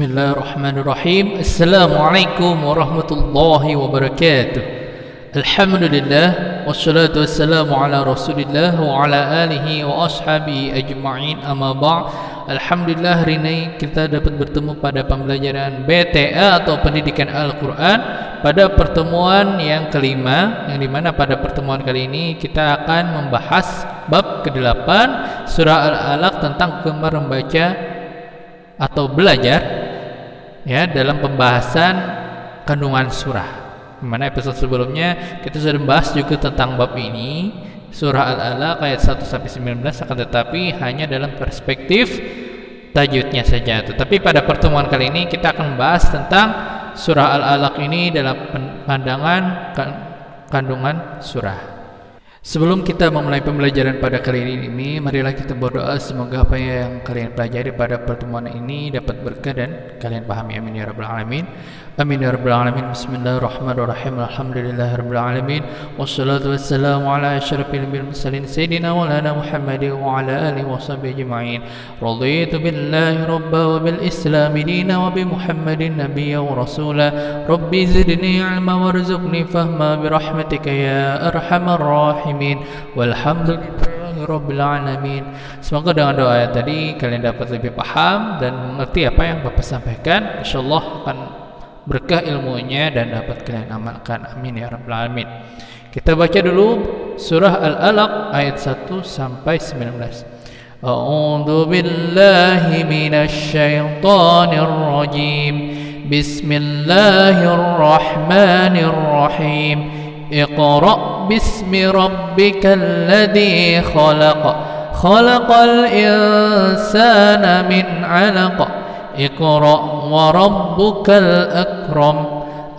Bismillahirrahmanirrahim. Assalamualaikum warahmatullahi wabarakatuh. Alhamdulillah wassalatu wassalamu ala Rasulillah wa ala alihi wa ashabihi ajma'in. Amma ba'd. Alhamdulillah, hari ini kita dapat bertemu pada pembelajaran BTA atau Pendidikan Al-Quran pada pertemuan yang kelima, yang dimana pada pertemuan kali ini kita akan membahas bab ke-8 surah Al-Alaq tentang gemar membaca atau belajar ya dalam pembahasan kandungan surah. Dimana episode sebelumnya kita sudah membahas juga tentang bab ini, surah Al-Alaq ayat 1 sampai 19, akan tetapi hanya dalam perspektif tajwidnya saja. Tetapi pada pertemuan kali ini kita akan membahas tentang surah Al-Alaq ini dalam pandangan kandungan surah. Sebelum kita memulai pembelajaran pada kali ini, marilah kita berdoa semoga apa yang kalian pelajari pada pertemuan ini dapat berkah dan kalian pahami. Amin ya rabbal alamin. Amin ya rabbal alamin. Bismillahirrahmanirrahim. Alhamdulillahirabbil alamin. Wassalatu wassalamu ala asyrafil mursalin sayyidina maulana Muhammadin wa ala alihi washabihi ajma'in. Raditu billahi rabba wa bil islam dina wa bi Muhammadin nabiyya wa rasula. Rabbi zidni ilma warzuqni fahma bi rahmatika ya arhamar rahim. Walhamdulillahi rabbil alamin. Semoga dengan doa yang tadi kalian dapat lebih paham dan mengerti apa yang Bapak sampaikan. Insyaallah akan berkah ilmunya dan dapat kalian amalkan. Amin ya rabbal alamin. Kita baca dulu surah Al-Alaq ayat 1 sampai 19. A'udzu billahi minasy syaithanir rajim. Bismillahirrahmanirrahim. اقرأ باسم ربك الذي خلق خلق الإنسان من علق اقرأ وربك الأكرم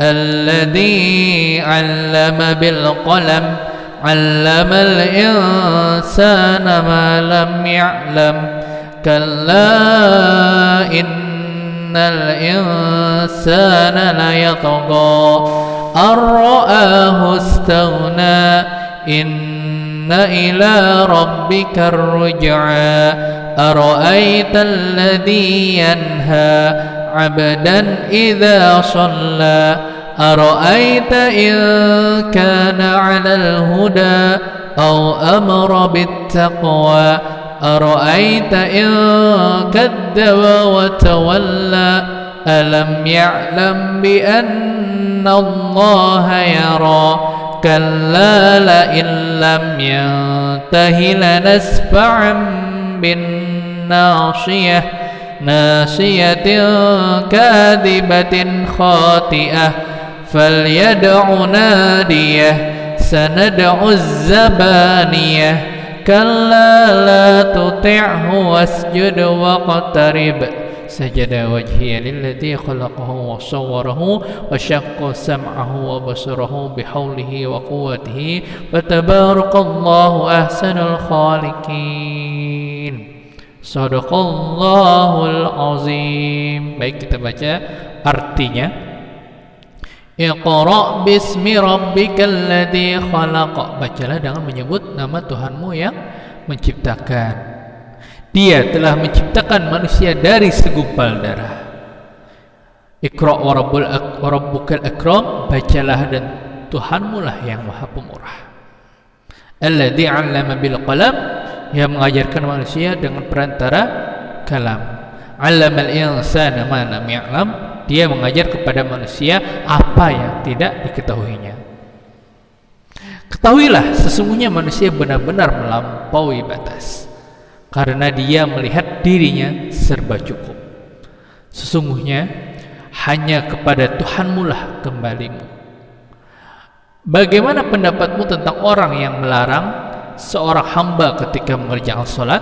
الذي علم بالقلم علم الإنسان ما لم يعلم كلا إن الإنسان ليطغى أن رآه استغنى إن إلى ربك الرجعى أرأيت الذي ينهى عبدا إذا صلى أرأيت إن كان على الهدى أو أمر بالتقوى أرأيت إن كذب وتولى ألم يعلم بأن الله يرى كلا لئن لم ينته لنسفعا بالناصية ناصية كاذبة خاطئة فليدع ناديه سندع الزبانية كلا لا تطعه واسجد واقترب سجد وجهي للذي خلقه وصوره وشق سمعه وبصره بحوله وقوته فتبارك الله أحسن الخالقين Sadaqallahul azim. Baik, kita baca artinya. Iqra bismi rabbikal ladzi khalaq. Bacalah dengan menyebut nama Tuhanmu yang menciptakan. Dia telah menciptakan manusia dari segumpal darah. Iqra wa rabbukal akram. Bacalah dan Tuhanmu lah yang maha pemurah. Alladzi 'allama bil qalam, yang mengajarkan manusia dengan perantara kalam. 'Allamal insana ma lam ya'lam, dia mengajar kepada manusia apa yang tidak diketahuinya. Ketahuilah sesungguhnya manusia benar-benar melampaui batas, karena dia melihat dirinya serba cukup. Sesungguhnya hanya kepada Tuhanmu lah kembalimu. Bagaimana pendapatmu tentang orang yang melarang seorang hamba ketika mengerjakan salat?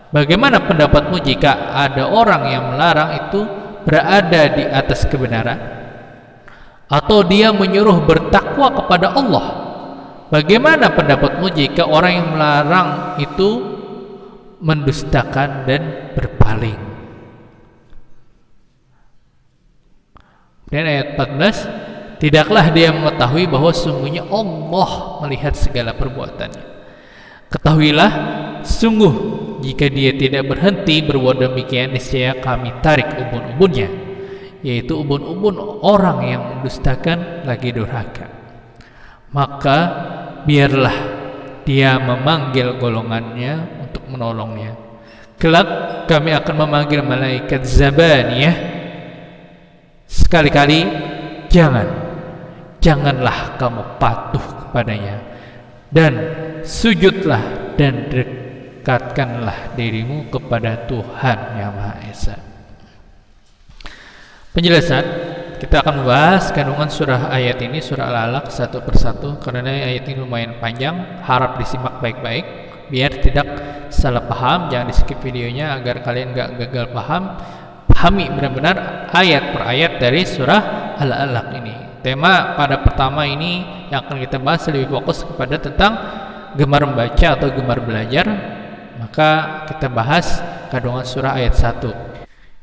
Bagaimana pendapatmu jika ada orang yang melarang itu berada di atas kebenaran, atau dia menyuruh bertakwa kepada Allah? Bagaimana pendapatmu jika orang yang melarang itu mendustakan dan berpaling? Dan ayat 14, tidaklah dia mengetahui bahwa sesungguhnya Allah melihat segala perbuatannya. Ketahuilah, sungguh jika dia tidak berhenti berbuat demikian, niscaya kami tarik ubun-ubunnya, yaitu ubun-ubun orang yang mendustakan lagi durhaka. Maka biarlah dia memanggil golongannya untuk menolongnya. Kelak kami akan memanggil malaikat Zabaniyah. Sekali-kali janganlah kamu patuh kepadanya, dan sujudlah dan dekatkanlah dirimu kepada Tuhan yang Maha Esa. Penjelasan, kita akan membahas kandungan surah ayat ini, surah Al-Alaq, satu persatu, karena ayat ini lumayan panjang. Harap disimak baik-baik biar tidak salah paham. Jangan di skip videonya agar kalian gak gagal paham. Pahami benar-benar ayat per ayat dari surah Al-Alaq ini. Tema pada pertama ini yang akan kita bahas lebih fokus kepada tentang gemar membaca atau gemar belajar. Maka kita bahas kandungan surah ayat 1.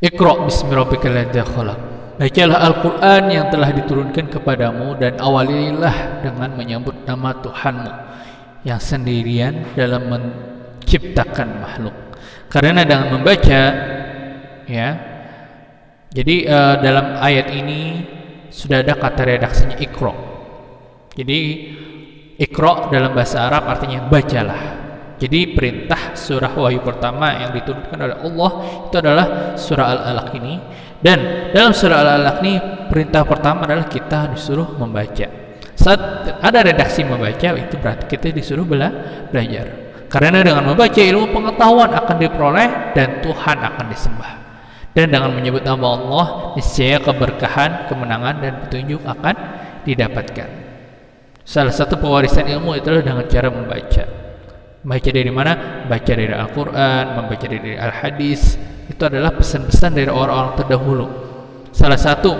Iqra bismi rabbikal ladzi khalaq. Bacalah Al-Quran yang telah diturunkan kepadamu, dan awalilah dengan menyebut nama Tuhanmu yang sendirian dalam menciptakan makhluk. Karena dengan membaca, ya, jadi dalam ayat ini sudah ada kata redaksinya Iqra. Jadi Iqra dalam bahasa Arab artinya bacalah. Jadi perintah surah wahyu pertama yang diturunkan oleh Allah itu adalah surah Al-Alaq ini. Dan dalam surah Al-Alaq ini perintah pertama adalah kita disuruh membaca. Saat ada redaksi membaca, itu berarti kita disuruh belajar. Karena dengan membaca ilmu pengetahuan akan diperoleh dan Tuhan akan disembah. Dan dengan menyebut nama Allah, niscaya keberkahan, kemenangan dan petunjuk akan didapatkan. Salah satu pewarisan ilmu itulah dengan cara membaca. Baca dari mana? Baca dari Al-Quran, membaca dari Al-Hadis. Itu adalah pesan-pesan dari orang-orang terdahulu. Salah satu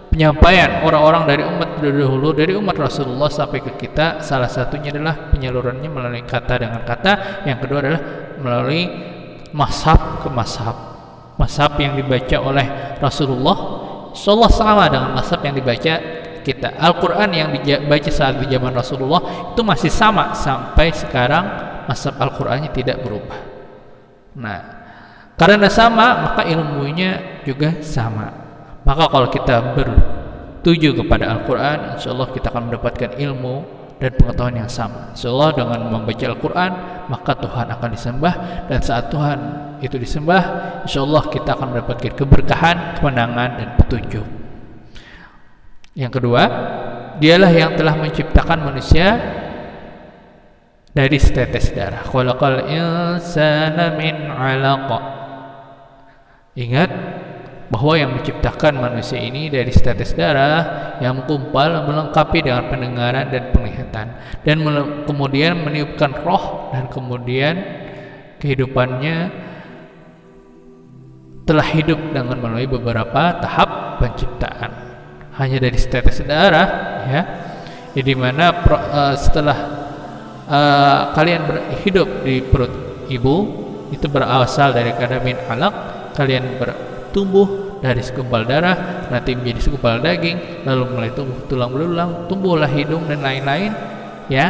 penyampaian orang-orang dari umat terdahulu, dari umat Rasulullah sampai ke kita, salah satunya adalah penyalurannya melalui kata dengan kata. Yang kedua adalah melalui mazhab ke mazhab. Mazhab yang dibaca oleh Rasulullah Sallallahu sama dengan mazhab yang dibaca kita. Al-Quran yang dibaca saat di zaman Rasulullah itu masih sama sampai sekarang. Mazhab Al-Qurannya tidak berubah. Nah, karena sama maka ilmunya juga sama. Maka kalau kita bertuju kepada Al-Quran, insyaallah kita akan mendapatkan ilmu dan pengetahuan yang sama. Insyaallah dengan membaca Al-Quran maka Tuhan akan disembah, dan saat Tuhan itu disembah, insyaallah kita akan mendapatkan keberkahan, kemenangan dan petunjuk. Yang kedua, dialah yang telah menciptakan manusia dari setetes darah. Khalaqal insana min 'alaq. Ingat bahwa yang menciptakan manusia ini dari setetes darah yang menggumpal, melengkapi dengan pendengaran dan penglihatan, dan kemudian meniupkan roh, dan kemudian kehidupannya telah hidup dengan melalui beberapa tahap penciptaan. Hanya dari setetes darah, ya, di mana setelah kalian hidup di perut ibu, itu berasal dari kata min alaq. Kalian bertumbuh dari segumpal darah, nanti menjadi segumpal daging, lalu mulai tumbuh tulang belulang, tumbuhlah hidung dan lain-lain, ya,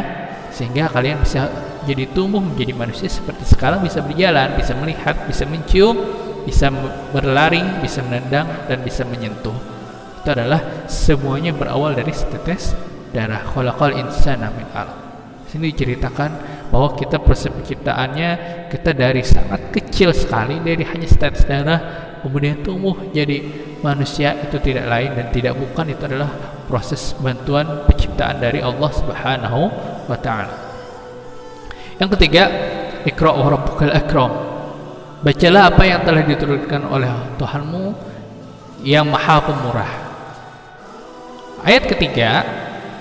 sehingga kalian bisa jadi tumbuh menjadi manusia seperti sekarang, bisa berjalan, bisa melihat, bisa mencium, bisa berlari, bisa menendang dan bisa menyentuh. Itu adalah semuanya berawal dari setetes darah. Khalaqal insana min 'alaq. Sini diceritakan bahwa kita proses penciptaannya, kita dari sangat kecil sekali, dari hanya setetes darah, kemudian tumbuh jadi manusia. Itu tidak lain dan tidak bukan, itu adalah proses bantuan penciptaan dari Allah Subhanahu wa ta'ala. Yang ketiga, Iqra wa rabbukal akram. Bacalah apa yang telah diturunkan oleh Tuhanmu yang Maha Pemurah. Ayat ketiga,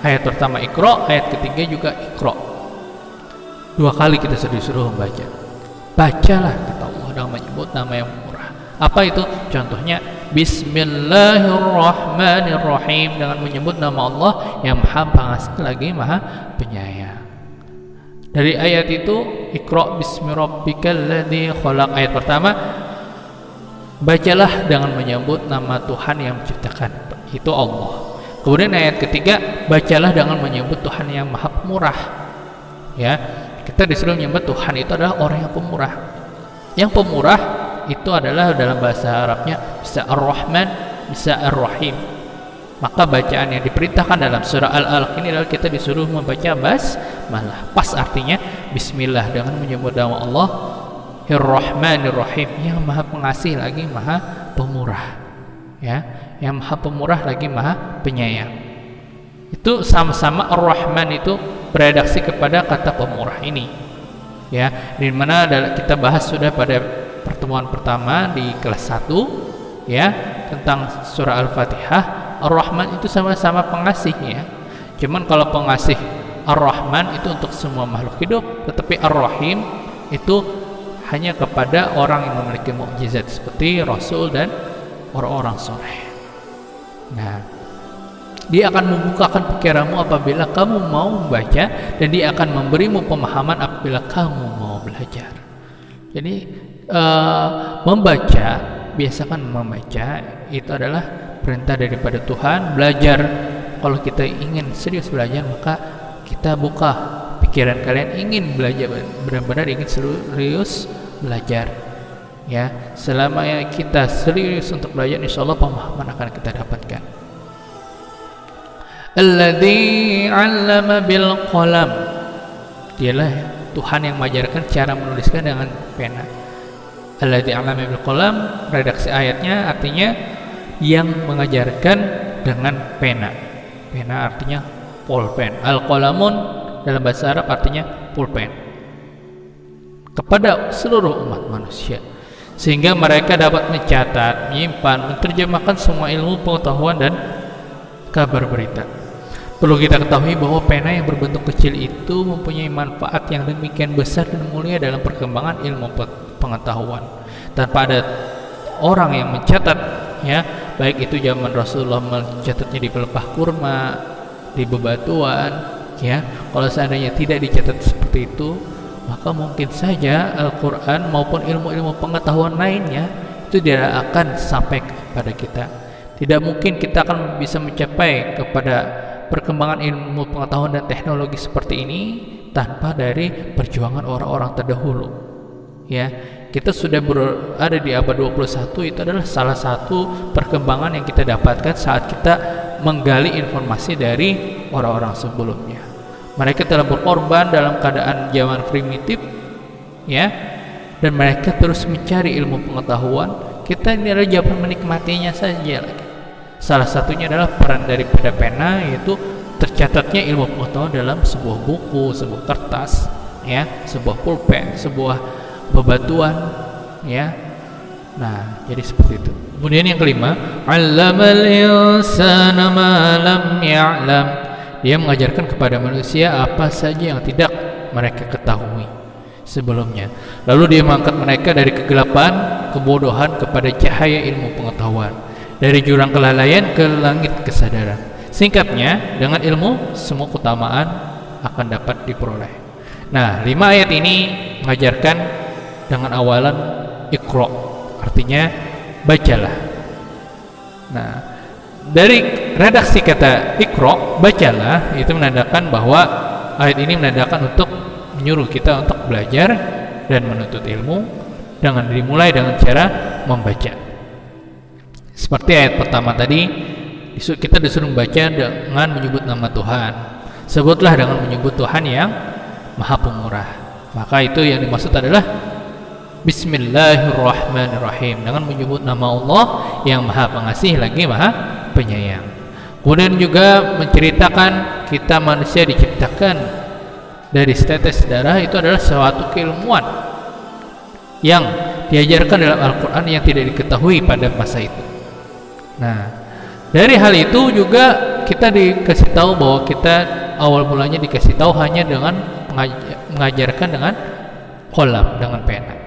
ayat pertama Iqra, ayat ketiga juga Iqra. Dua kali kita disuruh membaca. Bacalah, kata Allah, dengan menyebut nama yang murah. Apa itu? Contohnya Bismillahirrahmanirrahim, dengan menyebut nama Allah yang Maha Pengasih lagi Maha Penyayang. Dari ayat itu, Iqra bismi rabbikal ladzi khalaq. Ayat pertama, bacalah dengan menyebut nama Tuhan yang menciptakan, itu Allah. Kemudian ayat ketiga, bacalah dengan menyebut Tuhan yang Maha Pemurah. Ya, kita disuruh menyebut Tuhan itu adalah orang yang pemurah. Yang pemurah itu adalah dalam bahasa Arabnya bisa Ar-Rahman, bisa Ar-Rahim. Maka bacaan yang diperintahkan dalam surah Al-Alaq ini adalah kita disuruh membaca basmalah. Pas artinya bismillah dengan menyebut nama Allah Ar-Rahmanir-Rahim, yang Maha Pengasih lagi Maha Pemurah. Ya, yang Maha Pemurah lagi Maha Penyayang. Itu sama-sama Ar-Rahman itu beredaksi kepada kata pemurah ini. Ya, di mana kita bahas sudah pada pertemuan pertama di kelas 1 ya, tentang surah Al-Fatihah. Ar-Rahman itu sama-sama pengasih ya. Cuman kalau pengasih Ar-Rahman itu untuk semua makhluk hidup, tetapi Ar-Rahim itu hanya kepada orang yang memiliki mukjizat seperti Rasul dan orang-orang soleh. Nah, dia akan membukakan pikiranmu apabila kamu mau membaca, dan dia akan memberimu pemahaman apabila kamu mau belajar. Jadi membaca, biasakan membaca itu adalah perintah daripada Tuhan. Belajar, kalau kita ingin serius belajar, maka kita buka pikiran kalian ingin belajar, benar-benar ingin serius belajar ya. Selama kita serius untuk belajar, insya Allah pemahaman akan kita dapatkan. Alladzi 'allama bil qalam, dialah Tuhan yang mengajarkan cara menuliskan dengan pena. Alladzi 'allama bil qalam, redaksi ayatnya artinya yang mengajarkan dengan pena. Pena artinya pulpen. Al-qalamun dalam bahasa Arab artinya pulpen. Kepada seluruh umat manusia, sehingga mereka dapat mencatat, menyimpan, menerjemahkan semua ilmu, pengetahuan dan kabar berita. Perlu kita ketahui bahwa pena yang berbentuk kecil itu mempunyai manfaat yang demikian besar dan mulia dalam perkembangan ilmu pengetahuan. Tanpa ada orang yang mencatat ya, baik itu zaman Rasulullah mencatatnya di pelepah kurma, di bebatuan ya, kalau seandainya tidak dicatat seperti itu, maka mungkin saja Al-Quran maupun ilmu-ilmu pengetahuan lainnya itu tidak akan sampai kepada kita. Tidak mungkin kita akan bisa mencapai kepada perkembangan ilmu pengetahuan dan teknologi seperti ini tanpa dari perjuangan orang-orang terdahulu ya. Kita sudah berada di abad 21, itu adalah salah satu perkembangan yang kita dapatkan saat kita menggali informasi dari orang-orang sebelumnya. Mereka telah berkorban dalam keadaan zaman primitif ya, dan mereka terus mencari ilmu pengetahuan. Kita ini adalah zaman menikmatinya saja. Salah satunya adalah peran daripada pena, yaitu tercatatnya ilmu pengetahuan dalam sebuah buku, sebuah kertas ya, sebuah pulpen, sebuah bebatuan ya. Nah, jadi seperti itu. Kemudian yang kelima, 'allamal insana ma lam ya'lam, dia mengajarkan kepada manusia apa saja yang tidak mereka ketahui sebelumnya. Lalu dia mengangkat mereka dari kegelapan, kebodohan kepada cahaya ilmu pengetahuan, dari jurang kelalaian ke langit kesadaran. Singkatnya, dengan ilmu semua keutamaan akan dapat diperoleh. Nah, 5 ayat ini mengajarkan dengan awalan Iqra, artinya bacalah. Nah, dari redaksi kata Iqra, bacalah, itu menandakan bahwa ayat ini menandakan untuk menyuruh kita untuk belajar dan menuntut ilmu, dengan dimulai dengan cara membaca. Seperti ayat pertama tadi, kita disuruh membaca dengan menyebut nama Tuhan. Sebutlah dengan menyebut Tuhan yang Maha Pemurah. Maka itu yang dimaksud adalah Bismillahirrahmanirrahim, dengan menyebut nama Allah yang Maha Pengasih lagi Maha Penyayang. Kemudian juga menceritakan kita manusia diciptakan dari setetes darah, itu adalah suatu keilmuan yang diajarkan dalam Al-Quran yang tidak diketahui pada masa itu. Nah, dari hal itu juga kita dikasih tahu bahwa kita awal mulanya dikasih tahu hanya dengan mengajarkan dengan qalam, dengan pena.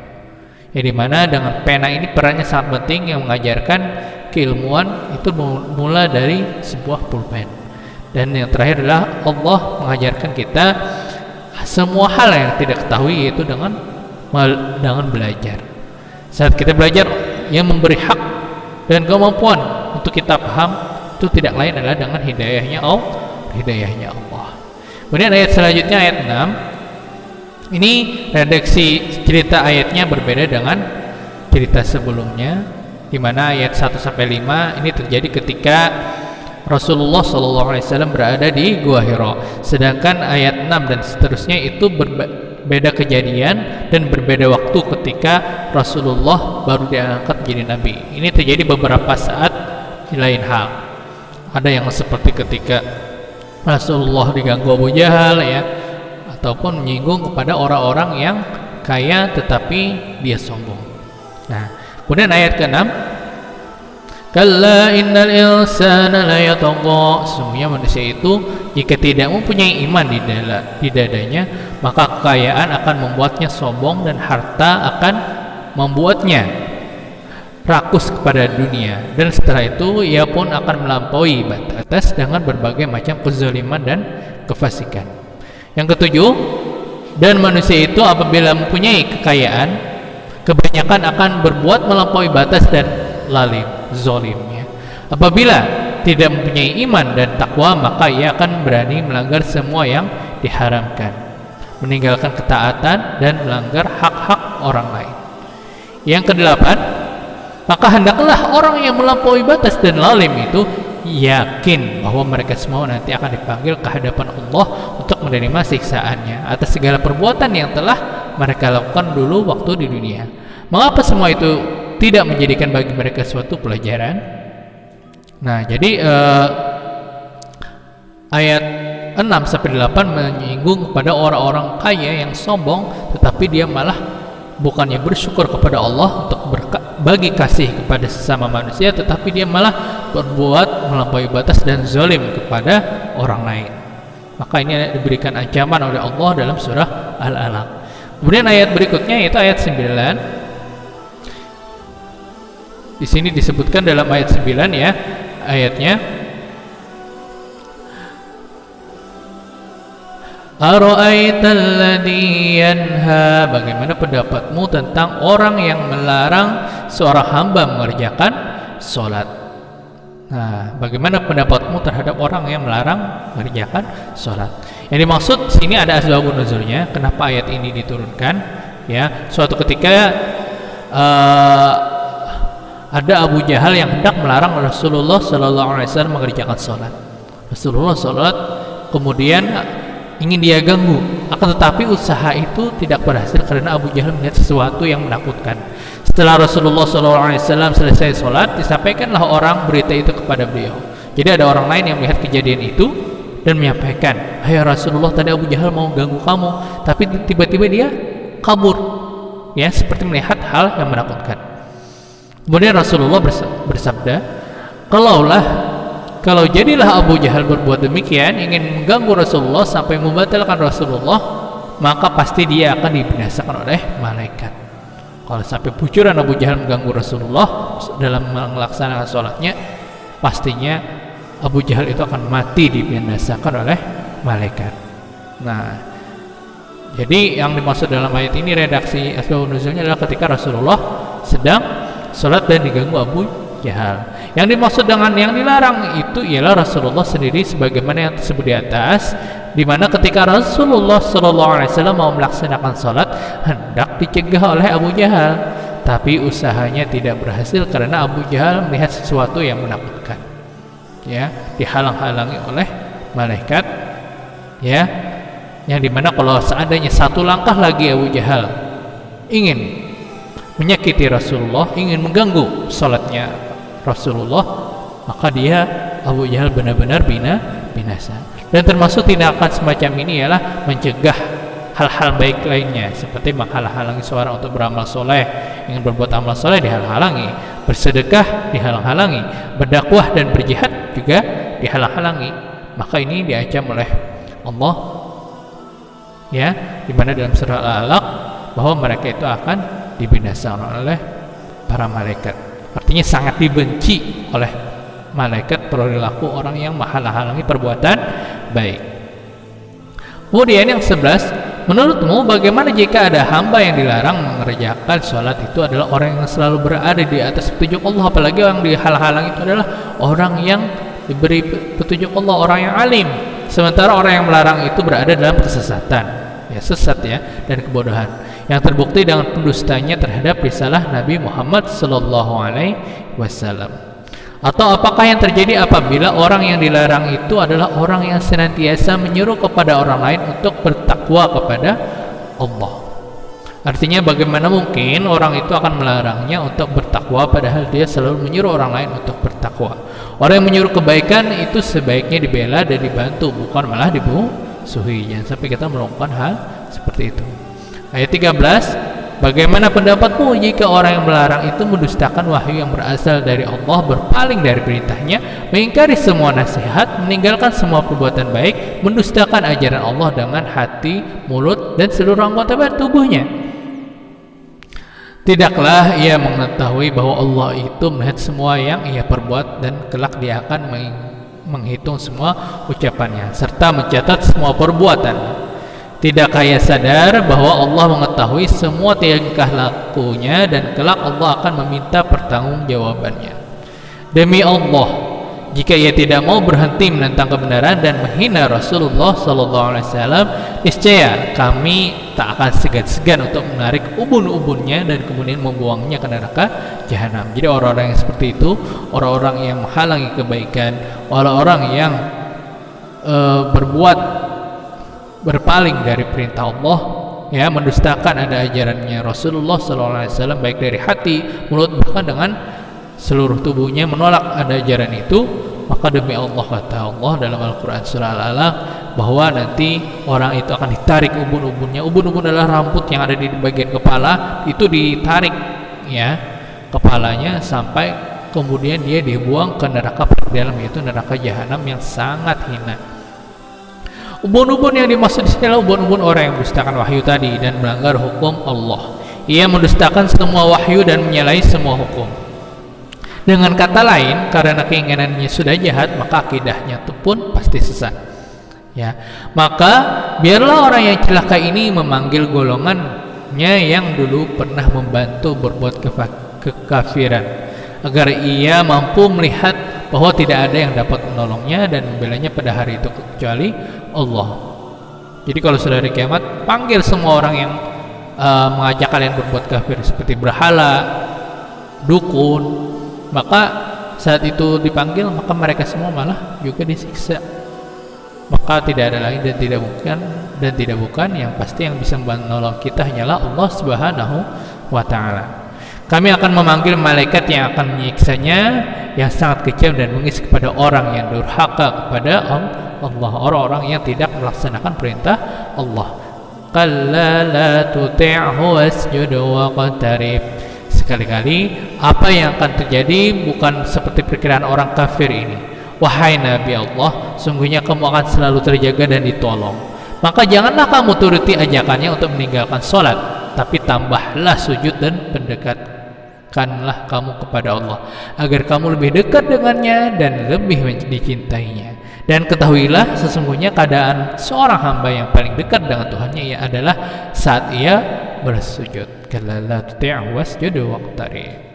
Yang dimana dengan pena ini perannya sangat penting, yang mengajarkan keilmuan itu mulai dari sebuah pulpen. Dan yang terakhir adalah Allah mengajarkan kita semua hal yang tidak ketahui, yaitu dengan belajar. Saat kita belajar, yang memberi hak dan kemampuan untuk kita paham itu tidak lain adalah dengan hidayahnya Allah. Kemudian ayat selanjutnya, ayat 6, Ini redaksi cerita ayatnya berbeda dengan cerita sebelumnya, di mana ayat 1 sampai 5 ini terjadi ketika Rasulullah SAW berada di Gua Hira. Sedangkan ayat 6 dan seterusnya itu berbeda kejadian dan berbeda waktu ketika Rasulullah baru diangkat menjadi nabi. Ini terjadi beberapa saat di lain hal. Ada yang seperti ketika Rasulullah diganggu Abu Jahal ya, ataupun menyinggung kepada orang-orang yang kaya tetapi dia sombong. Nah, kemudian ayat ke-6, kalla innal insana la yatagha, sesungguhnya manusia itu jika tidak mempunyai iman di dadanya, maka kekayaan akan membuatnya sombong dan harta akan membuatnya rakus kepada dunia, dan setelah itu ia pun akan melampaui batas dengan berbagai macam kezaliman dan kefasikan. Yang ketujuh, dan manusia itu apabila mempunyai kekayaan, kebanyakan akan berbuat melampaui batas dan zalim ya. Apabila tidak mempunyai iman dan takwa, maka ia akan berani melanggar semua yang diharamkan, meninggalkan ketaatan dan melanggar hak-hak orang lain. Yang kedelapan, maka hendaklah orang yang melampaui batas dan zalim itu yakin bahwa mereka semua nanti akan dipanggil ke hadapan Allah untuk menerima siksaannya atas segala perbuatan yang telah mereka lakukan dulu waktu di dunia. Mengapa semua itu tidak menjadikan bagi mereka suatu pelajaran? Nah, jadi ayat 6 sampai 8 menyinggung kepada orang-orang kaya yang sombong, tetapi dia malah bukannya bersyukur kepada Allah untuk bagi kasih kepada sesama manusia, tetapi dia malah berbuat melampaui batas dan zalim kepada orang lain. Maka ini diberikan ancaman oleh Allah dalam surah Al-Alaq. Kemudian ayat berikutnya yaitu ayat 9. Di sini disebutkan dalam ayat 9 ya, ayatnya Ara'aital ladzi yanha, bagaimana pendapatmu tentang orang yang melarang seorang hamba mengerjakan salat? Nah, bagaimana pendapatmu terhadap orang yang melarang mengerjakan salat? Yang dimaksud sini ada asbabun nuzulnya, kenapa ayat ini diturunkan ya. Suatu ketika ada Abu Jahal yang hendak melarang Rasulullah SAW mengerjakan salat. Rasulullah SAW kemudian ingin dia ganggu, akan tetapi usaha itu tidak berhasil karena Abu Jahal melihat sesuatu yang menakutkan. Setelah Rasulullah SAW selesai sholat, disampaikanlah orang berita itu kepada beliau. Jadi ada orang lain yang melihat kejadian itu dan menyampaikan, hai Rasulullah, tadi Abu Jahal mau ganggu kamu, tapi tiba-tiba dia kabur, ya, seperti melihat hal yang menakutkan. Kemudian Rasulullah bersabda, kalau jadilah Abu Jahal berbuat demikian, ingin mengganggu Rasulullah sampai membatalkan Rasulullah, maka pasti dia akan dibinasakan oleh malaikat. Kalau sampai bujuran Abu Jahal mengganggu Rasulullah dalam melaksanakan sholatnya, pastinya Abu Jahal itu akan mati dibinasakan oleh malaikat. Nah, jadi yang dimaksud dalam ayat ini, redaksi asbabun nuzulnya adalah ketika Rasulullah sedang sholat dan diganggu Abu Jahal. Yang dimaksud dengan yang dilarang itu ialah Rasulullah sendiri, sebagaimana yang tersebut di atas, di mana ketika Rasulullah SAW mau melaksanakan salat hendak dicegah oleh Abu Jahal, tapi usahanya tidak berhasil karena Abu Jahal melihat sesuatu yang menakutkan, ya, dihalang-halangi oleh malaikat, ya, yang dimana kalau seandainya satu langkah lagi Abu Jahal ingin menyakiti Rasulullah, ingin mengganggu salatnya Rasulullah, maka dia Abu Jahal benar-benar binasa. Dan termasuk tindakan semacam ini ialah mencegah hal-hal baik lainnya, seperti menghalang-halangi seorang untuk beramal soleh, ingin berbuat amal soleh dihalang-halangi, bersedekah dihalang-halangi, berdakwah dan berjihad juga dihalang-halangi. Maka ini diancam oleh Allah, ya, dimana dalam surah Al-Alaq bahwa mereka itu akan dibinasakan oleh para malaikat. Artinya sangat dibenci oleh malaikat perilaku orang yang menghalang-halangi perbuatan baik. Kemudian yang 11, menurutmu bagaimana jika ada hamba yang dilarang mengerjakan sholat itu adalah orang yang selalu berada di atas petunjuk Allah, apalagi orang dihalang-halangi itu adalah orang yang diberi petunjuk Allah, orang yang alim, sementara orang yang melarang itu berada dalam kesesatan, ya, ya, sesat ya, dan kebodohan yang terbukti dengan pendustanya terhadap risalah Nabi Muhammad sallallahu alaihi wasallam. Atau apakah yang terjadi apabila orang yang dilarang itu adalah orang yang senantiasa menyuruh kepada orang lain untuk bertakwa kepada Allah? Artinya bagaimana mungkin orang itu akan melarangnya untuk bertakwa padahal dia selalu menyuruh orang lain untuk bertakwa. Orang yang menyuruh kebaikan itu sebaiknya dibela dan dibantu, bukan malah dimusuhi. Jangan sampai kita melakukan hal seperti itu. Ayat 13, bagaimana pendapatmu jika orang yang melarang itu mendustakan wahyu yang berasal dari Allah, berpaling dari perintahnya, mengingkari semua nasihat, meninggalkan semua perbuatan baik, mendustakan ajaran Allah dengan hati, mulut, dan seluruh anggota tubuhnya? Tidaklah ia mengetahui bahwa Allah itu melihat semua yang ia perbuat dan kelak dia akan menghitung semua ucapannya serta mencatat semua perbuatannya. Tidakkah ia sadar bahwa Allah mengetahui semua tingkah lakunya dan kelak Allah akan meminta pertanggungjawabannya? Demi Allah, jika ia tidak mau berhenti menentang kebenaran dan menghina Rasulullah SAW, niscaya kami tak akan segan-segan untuk menarik ubun-ubunnya dan kemudian membuangnya ke neraka jahanam. Jadi orang-orang yang seperti itu, orang-orang yang menghalangi kebaikan, orang-orang yang berpaling dari perintah Allah, ya, mendustakan ada ajarannya Rasulullah SAW baik dari hati, mulut, bahkan dengan seluruh tubuhnya menolak ada ajaran itu, maka demi Allah, kata Allah dalam Al-Quran surah Al-Alaq, bahwa nanti orang itu akan ditarik ubun-ubunnya. Ubun-ubun adalah rambut yang ada di bagian kepala, itu ditarik ya kepalanya sampai kemudian dia dibuang ke neraka paling dalam, yaitu neraka jahanam yang sangat hina. Ubun-ubun yang dimaksud di sini adalah ubun-ubun orang yang mendustakan wahyu tadi dan melanggar hukum Allah. Ia mendustakan semua wahyu dan menyalahi semua hukum. Dengan kata lain, karena keinginannya sudah jahat, maka akidahnya itu pun pasti sesat. Ya, maka biarlah orang yang celaka ini memanggil golongannya yang dulu pernah membantu berbuat kekafiran, agar ia mampu melihat bahwa tidak ada yang dapat menolongnya dan membelanya pada hari itu kecuali Allah. Jadi kalau sudah hari kiamat, panggil semua orang yang mengajak kalian berbuat kafir seperti berhala, dukun, maka saat itu dipanggil, maka mereka semua malah juga disiksa. Maka tidak ada lain dan tidak bukan yang pasti yang bisa menolong kita hanyalah Allah Subhanahu wa Ta'ala. Kami akan memanggil malaikat yang akan menyiksanya yang sangat kejam dan bengis kepada orang yang durhaka kepada Allah, orang-orang yang tidak melaksanakan perintah Allah. Kalla la tuti'hu wasjud waqtarib. Sekali-kali apa yang akan terjadi bukan seperti perkiraan orang kafir ini. Wahai Nabi Allah, sungguhnya kamu akan selalu terjaga dan ditolong. Maka janganlah kamu turuti ajakannya untuk meninggalkan sholat, tapi tambahlah sujud dan pendekatkanlah kamu kepada Allah, agar kamu lebih dekat dengannya dan lebih dicintainya. Dan ketahuilah sesungguhnya keadaan seorang hamba yang paling dekat dengan Tuhannya ia adalah saat ia bersujud. Kalla la tuti'hu wasjud waqtarib.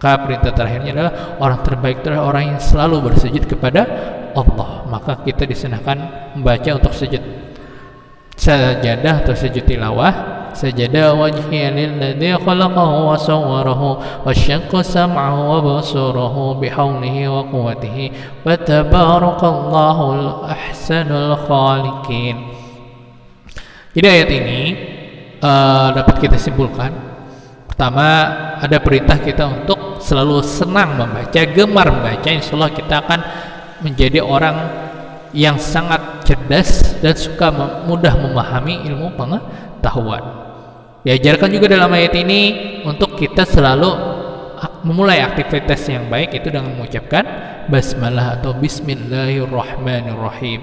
Maka perintah terakhirnya adalah orang terbaik adalah orang yang selalu bersujud kepada Allah. Maka kita disunahkan membaca untuk sujud sajadah atau sujud tilawah. Sajadah wajhiya lilladzi khalaqahu wa sawwarahu wa syaqqa sam'ahu wa basarahu bihaulihi wa quwwatihi wa tabarakallahul ahsanul khaliqin. Jadi ayat ini dapat kita simpulkan, pertama ada perintah kita untuk selalu senang membaca, gemar membaca. Insyaallah kita akan menjadi orang yang sangat cerdas dan suka mudah memahami ilmu pengetahuan. Diajarkan juga dalam ayat ini untuk kita selalu memulai aktivitas yang baik itu dengan mengucapkan basmalah atau bismillahirrahmanirrahim.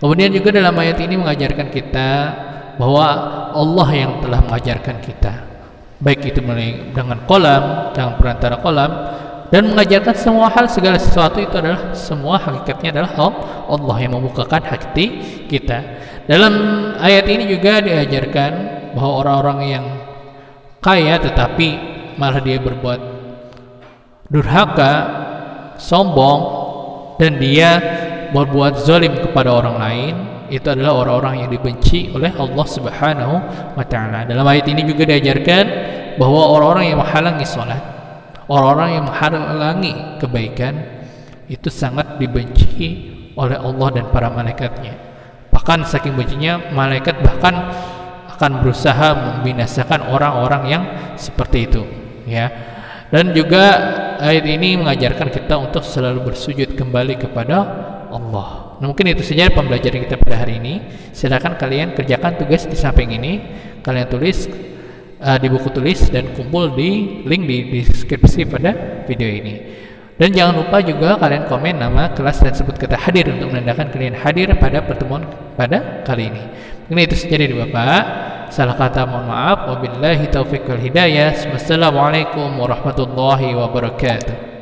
Kemudian juga dalam ayat ini mengajarkan kita bahwa Allah yang telah mengajarkan kita, baik itu dengan qalam, dengan perantara qalam, dan mengajarkan semua hal, segala sesuatu itu adalah semua hakikatnya adalah Allah yang membukakan hati kita. Dalam ayat ini juga diajarkan bahwa orang-orang yang kaya tetapi malah dia berbuat durhaka, sombong, dan dia berbuat zalim kepada orang lain, itu adalah orang-orang yang dibenci oleh Allah Subhanahu wa taala. Dalam ayat ini juga diajarkan bahwa orang-orang yang menghalangi salat, orang-orang yang menghalangi kebaikan itu sangat dibenci oleh Allah dan para malaikatnya. Bahkan saking bencinya, malaikat bahkan akan berusaha membinasakan orang-orang yang seperti itu, ya. Dan juga ayat ini mengajarkan kita untuk selalu bersujud kembali kepada Allah. Nah, mungkin itu saja pembelajaran kita pada hari ini. Silakan kalian kerjakan tugas di samping ini, kalian tulis di buku tulis dan kumpul di link di deskripsi pada video ini. Dan jangan lupa juga kalian komen nama kelas dan sebut kata hadir untuk menandakan kalian hadir pada pertemuan pada kali ini. Mungkin itu saja dari Bapak. Salah kata mohon maaf. Wabillahi taufiq wal hidayah. Wassalamualaikum warahmatullahi wabarakatuh.